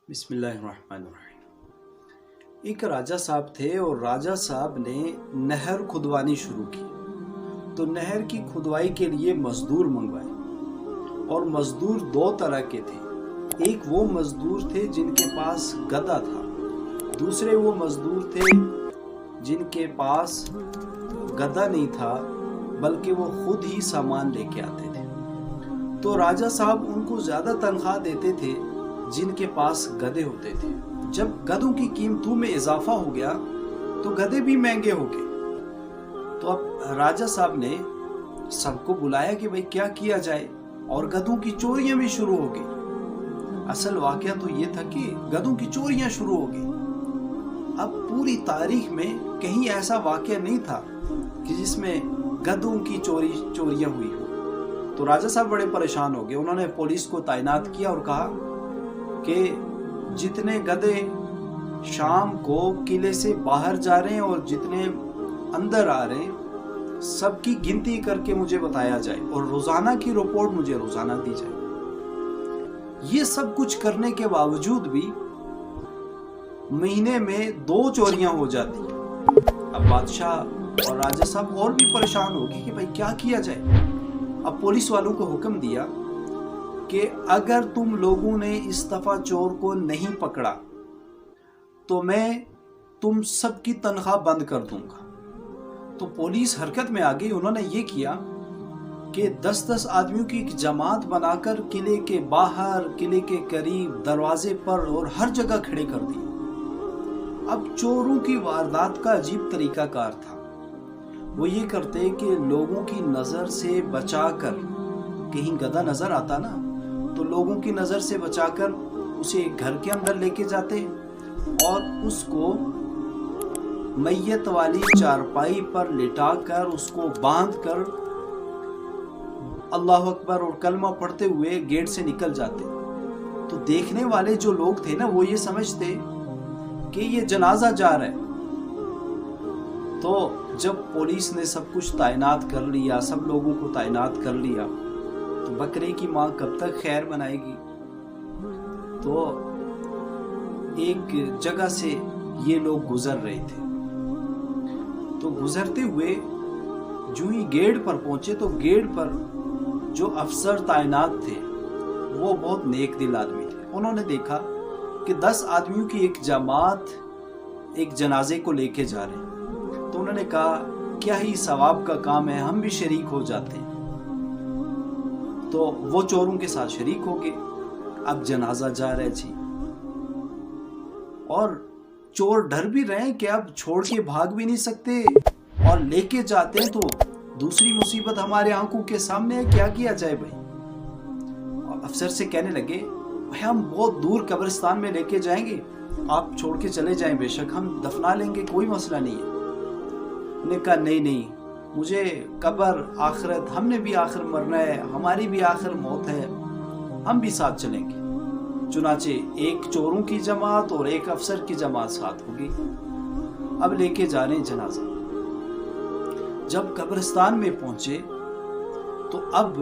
بسم اللہ الرحمن الرحیم۔ ایک راجہ صاحب تھے اور راجہ صاحب نے نہر کھدوانی شروع کی تو نہر کی کھدوائی کے لیے مزدور منگوائے اور مزدور دو طرح کے تھے۔ ایک وہ مزدور تھے جن کے پاس گدھا تھا، دوسرے وہ مزدور تھے جن کے پاس گدھا نہیں تھا بلکہ وہ خود ہی سامان لے کے آتے تھے۔ تو راجہ صاحب ان کو زیادہ تنخواہ دیتے تھے جن کے پاس گدھے ہوتے تھے۔ جب گدھوں کی قیمتوں میں اضافہ ہو گیا تو گدھے بھی مہنگے ہو گئے۔ تو اب راجہ صاحب نے سب کو بلایا کہ بھئی کیا کیا جائے، اور گدھوں کی چوریاں بھی شروع ہو گئی۔ اصل واقعہ تو یہ تھا کہ گدھوں کی چوریاں شروع ہو گئی۔ اب پوری تاریخ میں کہیں ایسا واقعہ نہیں تھا کہ جس میں گدھوں کی چوریاں ہوئی ہو۔ تو راجہ صاحب بڑے پریشان ہو گئے۔ انہوں نے پولیس کو تعینات کیا اور کہا کہ جتنے گدھے شام کو قلعے سے باہر جا رہے ہیں اور جتنے اندر آ رہے ہیں سب کی گنتی کر کے مجھے بتایا جائے اور روزانہ کی رپورٹ مجھے روزانہ دی جائے۔ یہ سب کچھ کرنے کے باوجود بھی مہینے میں 2 چوریاں ہو جاتی۔ اب بادشاہ اور راجہ صاحب اور بھی پریشان ہو گئے کہ بھائی کیا کیا جائے۔ اب پولیس والوں کو حکم دیا کہ اگر تم لوگوں نے اس دفعہ چور کو نہیں پکڑا تو میں تم سب کی تنخواہ بند کر دوں گا۔ تو پولیس حرکت میں آ گئی۔ انہوں نے یہ کیا کہ 10 آدمیوں کی ایک جماعت بنا کر قلعے کے باہر، قلعے کے قریب، دروازے پر اور ہر جگہ کھڑے کر دی۔ اب چوروں کی واردات کا عجیب طریقہ کار تھا۔ وہ یہ کرتے کہ لوگوں کی نظر سے بچا کر، کہیں گدھا نظر آتا نا تو لوگوں کی نظر سے بچا کر اسے ایک گھر کے اندر لے کے جاتے اور اس کو میت والی چارپائی پر لٹا کر اس کو باندھ کر اللہ اکبر اور کلمہ پڑھتے ہوئے گیٹ سے نکل جاتے۔ تو دیکھنے والے جو لوگ تھے نا وہ یہ سمجھتے کہ یہ جنازہ جا رہا ہے۔ تو جب پولیس نے سب کچھ تعینات کر لیا، سب لوگوں کو تعینات کر لیا، تو بکرے کی ماں کب تک خیر منائے گی؟ تو ایک جگہ سے یہ لوگ گزر رہے تھے، تو گزرتے ہوئے جو ہی گیٹ پر پہنچے تو گیٹ پر جو افسر تعینات تھے وہ بہت نیک دل آدمی تھے۔ انہوں نے دیکھا کہ 10 آدمیوں کی ایک جماعت ایک جنازے کو لے کے جا رہے ہیں۔ تو انہوں نے کہا کیا ہی ثواب کا کام ہے، ہم بھی شریک ہو جاتے ہیں۔ تو وہ چوروں کے ساتھ شریک ہو گئے۔ اب جنازہ جا رہے جی، اور چور ڈر بھی رہے ہیں کہ اب چھوڑ کے بھاگ بھی نہیں سکتے، اور لے کے جاتے ہیں تو دوسری مصیبت ہمارے آنکھوں کے سامنے ہے، کیا کیا جائے بھائی؟ اور افسر سے کہنے لگے بھائی ہم بہت دور قبرستان میں لے کے جائیں گے، آپ چھوڑ کے چلے جائیں، بے شک ہم دفنا لیں گے، کوئی مسئلہ نہیں ہے۔ انہوں نے کہا نہیں، مجھے قبر آخرت، ہم نے بھی آخر مرنا ہے، ہماری بھی آخر موت ہے، ہم بھی ساتھ چلیں گے۔ چنانچہ ایک چوروں کی جماعت اور ایک افسر کی جماعت ساتھ ہو گئی۔ اب لے کے جا رہے ہیں جنازہ۔ جب قبرستان میں پہنچے تو اب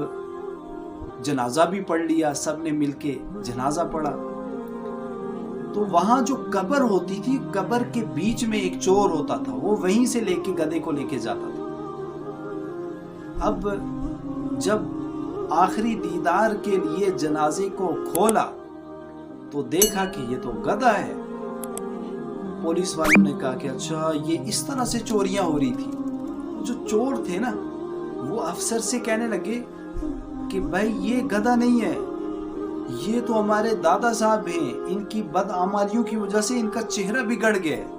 جنازہ بھی پڑھ لیا، سب نے مل کے جنازہ پڑھا۔ تو وہاں جو قبر ہوتی تھی، قبر کے بیچ میں ایک چور ہوتا تھا، وہ وہیں سے لے کے گدھے کو لے کے جاتا تھا۔ اب جب آخری دیدار کے لیے جنازے کو کھولا تو دیکھا کہ یہ تو گدھا ہے۔ پولیس والوں نے کہا کہ اچھا یہ اس طرح سے چوریاں ہو رہی تھی۔ جو چور تھے نا وہ افسر سے کہنے لگے کہ بھائی یہ گدھا نہیں ہے، یہ تو ہمارے دادا صاحب ہیں، ان کی بدعمالیوں کی وجہ سے ان کا چہرہ بگڑ گیا ہے۔